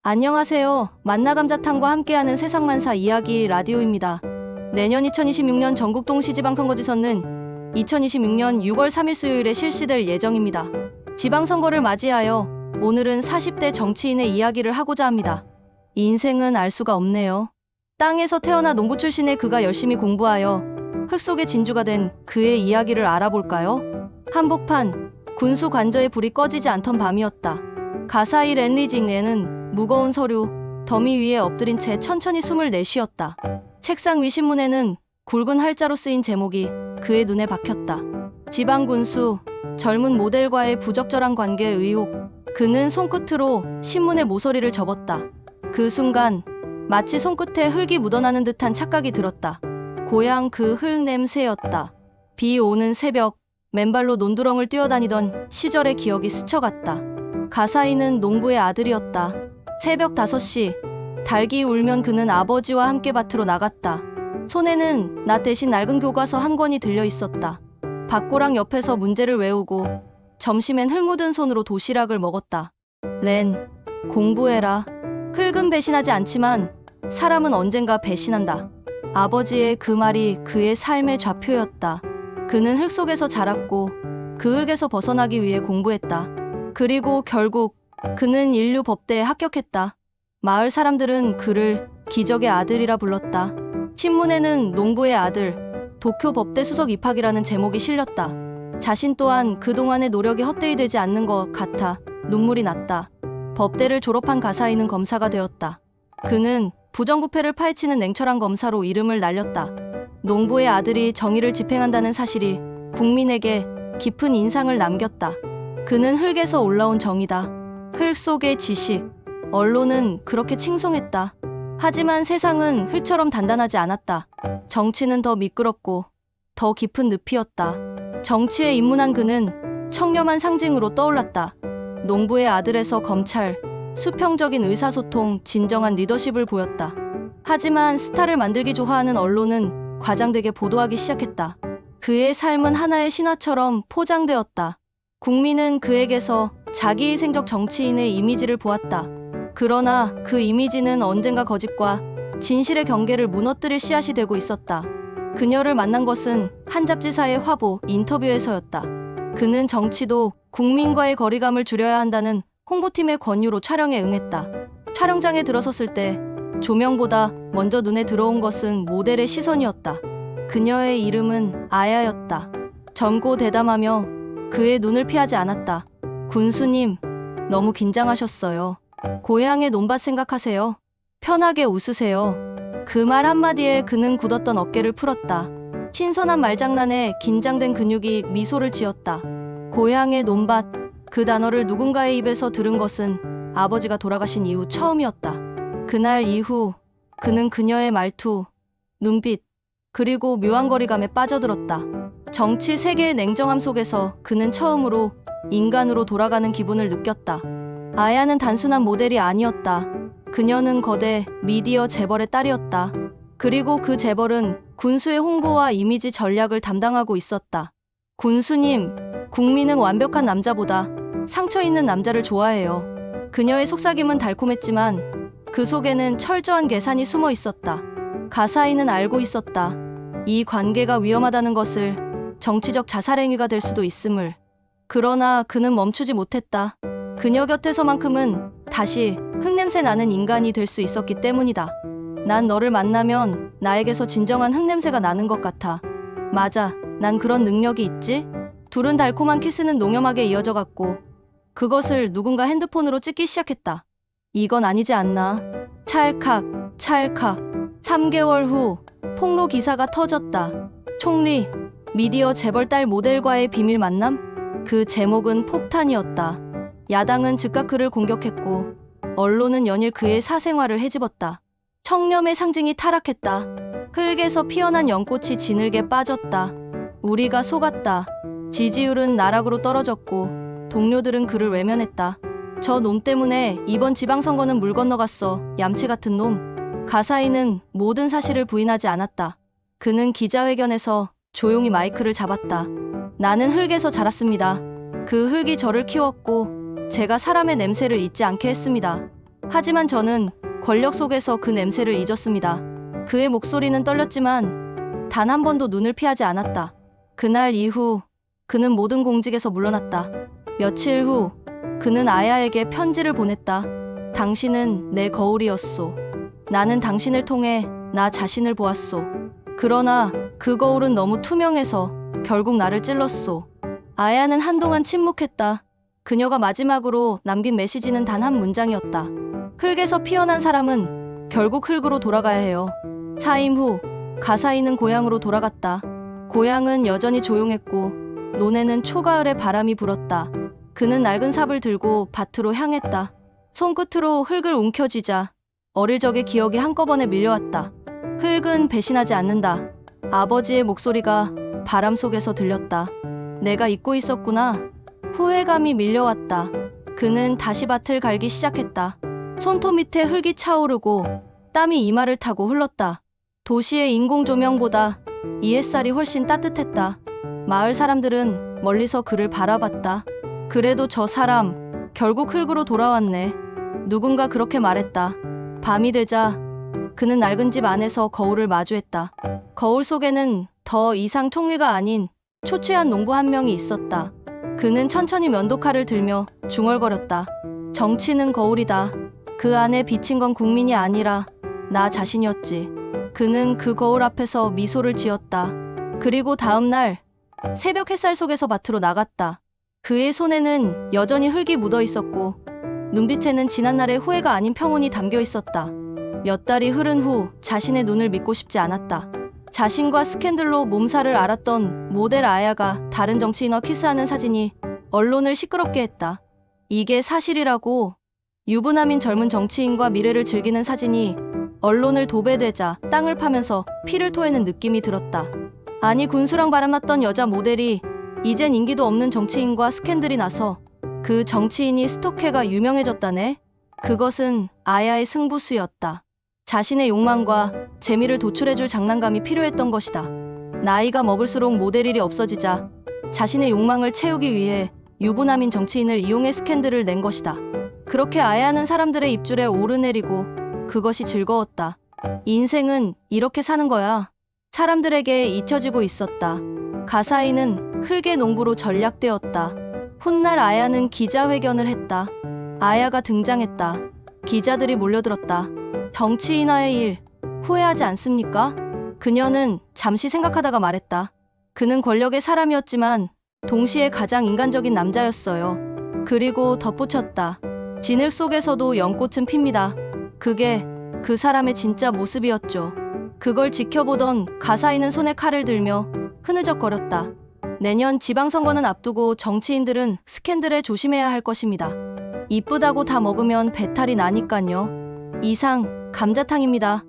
안녕하세요. 만나감자탕과 함께하는 세상만사 이야기 라디오입니다. 내년 2026년 전국 동시지방선거지선은 2026년 6월 3일 수요일에 실시될 예정입니다. 지방선거를 맞이하여 오늘은 40대 정치인의 이야기를 하고자 합니다. 인생은 알 수가 없네요. 땅에서 태어나 농부 출신의 그가 열심히 공부하여 흙 속의 진주가 된 그의 이야기를 알아볼까요? 한복판, 군수 관저에 불이 꺼지지 않던 밤이었다. 가사일 앤리징에는 무거운 서류, 더미 위에 엎드린 채 천천히 숨을 내쉬었다. 책상 위 신문에는 굵은 할자로 쓰인 제목이 그의 눈에 박혔다. 지방군수, 젊은 모델과의 부적절한 관계 의혹. 그는 손끝으로 신문의 모서리를 접었다. 그 순간 마치 손끝에 흙이 묻어나는 듯한 착각이 들었다. 고향 그 흙 냄새였다. 비 오는 새벽, 맨발로 논두렁을 뛰어다니던 시절의 기억이 스쳐갔다. 가사이는 농부의 아들이었다. 새벽 5시, 닭이 울면 그는 아버지와 함께 밭으로 나갔다. 손에는 나 대신 낡은 교과서 한 권이 들려 있었다. 밭고랑 옆에서 문제를 외우고 점심엔 흙 묻은 손으로 도시락을 먹었다. 렌, 공부해라. 흙은 배신하지 않지만 사람은 언젠가 배신한다. 아버지의 그 말이 그의 삶의 좌표였다. 그는 흙 속에서 자랐고 그 흙에서 벗어나기 위해 공부했다. 그리고 결국 그는 인류 법대에 합격했다. 마을 사람들은 그를 기적의 아들이라 불렀다. 신문에는 농부의 아들, 도쿄 법대 수석 입학이라는 제목이 실렸다. 자신 또한 그동안의 노력이 헛되이 되지 않는 것 같아 눈물이 났다. 법대를 졸업한 가사이는 검사가 되었다. 그는 부정부패를 파헤치는 냉철한 검사로 이름을 날렸다. 농부의 아들이 정의를 집행한다는 사실이 국민에게 깊은 인상을 남겼다. 그는 흙에서 올라온 정의다. 흙 속의 지식. 언론은 그렇게 칭송했다. 하지만 세상은 흙처럼 단단하지 않았다. 정치는 더 미끄럽고 더 깊은 늪이었다. 정치에 입문한 그는 청렴한 상징으로 떠올랐다. 농부의 아들에서 검찰, 수평적인 의사소통, 진정한 리더십을 보였다. 하지만 스타를 만들기 좋아하는 언론은 과장되게 보도하기 시작했다. 그의 삶은 하나의 신화처럼 포장되었다. 국민은 그에게서 자기희생적 정치인의 이미지를 보았다. 그러나 그 이미지는 언젠가 거짓과 진실의 경계를 무너뜨릴 씨앗이 되고 있었다. 그녀를 만난 것은 한 잡지사의 화보 인터뷰에서였다. 그는 정치도 국민과의 거리감을 줄여야 한다는 홍보팀의 권유로 촬영에 응했다. 촬영장에 들어섰을 때 조명보다 먼저 눈에 들어온 것은 모델의 시선이었다. 그녀의 이름은 아야였다. 젊고 대담하며 그의 눈을 피하지 않았다. 군수님, 너무 긴장하셨어요. 고향의 논밭 생각하세요. 편하게 웃으세요. 그 말 한마디에 그는 굳었던 어깨를 풀었다. 신선한 말장난에 긴장된 근육이 미소를 지었다. 고향의 논밭, 그 단어를 누군가의 입에서 들은 것은 아버지가 돌아가신 이후 처음이었다. 그날 이후 그는 그녀의 말투, 눈빛, 그리고 묘한 거리감에 빠져들었다. 정치 세계의 냉정함 속에서 그는 처음으로 인간으로 돌아가는 기분을 느꼈다. 아야는 단순한 모델이 아니었다. 그녀는 거대 미디어 재벌의 딸이었다. 그리고 그 재벌은 군수의 홍보와 이미지 전략을 담당하고 있었다. 군수님, 국민은 완벽한 남자보다 상처 있는 남자를 좋아해요. 그녀의 속삭임은 달콤했지만 그 속에는 철저한 계산이 숨어 있었다. 가사이는 알고 있었다. 이 관계가 위험하다는 것을, 정치적 자살행위가 될 수도 있음을. 그러나 그는 멈추지 못했다. 그녀 곁에서만큼은 다시 흙냄새 나는 인간이 될 수 있었기 때문이다. 난 너를 만나면 나에게서 진정한 흙냄새가 나는 것 같아. 맞아, 난 그런 능력이 있지? 둘은 달콤한 키스는 농염하게 이어져갔고 그것을 누군가 핸드폰으로 찍기 시작했다. 이건 아니지 않나? 찰칵, 찰칵. 3개월 후 폭로 기사가 터졌다. 총리, 미디어 재벌 딸 모델과의 비밀 만남? 그 제목은 폭탄이었다. 야당은 즉각 그를 공격했고 언론은 연일 그의 사생활을 헤집었다. 청렴의 상징이 타락했다. 흙에서 피어난 연꽃이 지늘게 빠졌다. 우리가 속았다. 지지율은 나락으로 떨어졌고 동료들은 그를 외면했다. 저 놈 때문에 이번 지방선거는 물 건너갔어. 얌체 같은 놈. 가사이는 모든 사실을 부인하지 않았다. 그는 기자회견에서 조용히 마이크를 잡았다. 나는 흙에서 자랐습니다. 그 흙이 저를 키웠고 제가 사람의 냄새를 잊지 않게 했습니다. 하지만 저는 권력 속에서 그 냄새를 잊었습니다. 그의 목소리는 떨렸지만 단 한 번도 눈을 피하지 않았다. 그날 이후 그는 모든 공직에서 물러났다. 며칠 후 그는 아야에게 편지를 보냈다. 당신은 내 거울이었소. 나는 당신을 통해 나 자신을 보았소. 그러나 그 거울은 너무 투명해서 결국 나를 찔렀소. 아야는 한동안 침묵했다. 그녀가 마지막으로 남긴 메시지는 단 한 문장이었다. 흙에서 피어난 사람은 결국 흙으로 돌아가야 해요. 차임 후 가사이는 고향으로 돌아갔다. 고향은 여전히 조용했고 논에는 초가을의 바람이 불었다. 그는 낡은 삽을 들고 밭으로 향했다. 손끝으로 흙을 움켜쥐자 어릴 적의 기억이 한꺼번에 밀려왔다. 흙은 배신하지 않는다. 아버지의 목소리가 바람 속에서 들렸다. 내가 잊고 있었구나. 후회감이 밀려왔다. 그는 다시 밭을 갈기 시작했다. 손톱 밑에 흙이 차오르고 땀이 이마를 타고 흘렀다. 도시의 인공 조명보다 이 햇살이 훨씬 따뜻했다. 마을 사람들은 멀리서 그를 바라봤다. 그래도 저 사람 결국 흙으로 돌아왔네. 누군가 그렇게 말했다. 밤이 되자 그는 낡은 집 안에서 거울을 마주했다. 거울 속에는 더 이상 총리가 아닌 초췌한 농부 한 명이 있었다. 그는 천천히 면도칼을 들며 중얼거렸다. 정치는 거울이다. 그 안에 비친 건 국민이 아니라 나 자신이었지. 그는 그 거울 앞에서 미소를 지었다. 그리고 다음 날 새벽 햇살 속에서 밭으로 나갔다. 그의 손에는 여전히 흙이 묻어 있었고 눈빛에는 지난날의 후회가 아닌 평온이 담겨 있었다. 몇 달이 흐른 후 자신의 눈을 믿고 싶지 않았다. 자신과 스캔들로 몸살을 앓았던 모델 아야가 다른 정치인과 키스하는 사진이 언론을 시끄럽게 했다. 이게 사실이라고. 유부남인 젊은 정치인과 미래를 즐기는 사진이 언론을 도배되자 땅을 파면서 피를 토해는 느낌이 들었다. 아니 군수랑 바람났던 여자 모델이 이젠 인기도 없는 정치인과 스캔들이 나서 그 정치인이 스토캐가 유명해졌다네. 그것은 아야의 승부수였다. 자신의 욕망과 재미를 도출해줄 장난감이 필요했던 것이다. 나이가 먹을수록 모델일이 없어지자 자신의 욕망을 채우기 위해 유부남인 정치인을 이용해 스캔들을 낸 것이다. 그렇게 아야는 사람들의 입줄에 오르내리고 그것이 즐거웠다. 인생은 이렇게 사는 거야. 사람들에게 잊혀지고 있었다. 가사이는 흙의 농부로 전락되었다. 훗날 아야는 기자회견을 했다. 아야가 등장했다. 기자들이 몰려들었다. 정치인화의 일 후회하지 않습니까? 그녀는 잠시 생각하다가 말했다. 그는 권력의 사람이었지만 동시에 가장 인간적인 남자였어요. 그리고 덧붙였다. 진흙 속에서도 연꽃은 핍니다. 그게 그 사람의 진짜 모습이었죠. 그걸 지켜보던 가사이는 손에 칼을 들며 흐느적거렸다. 내년 지방선거는 앞두고 정치인들은 스캔들에 조심해야 할 것입니다. 이쁘다고 다 먹으면 배탈이 나니깐요. 이상 감자탕입니다.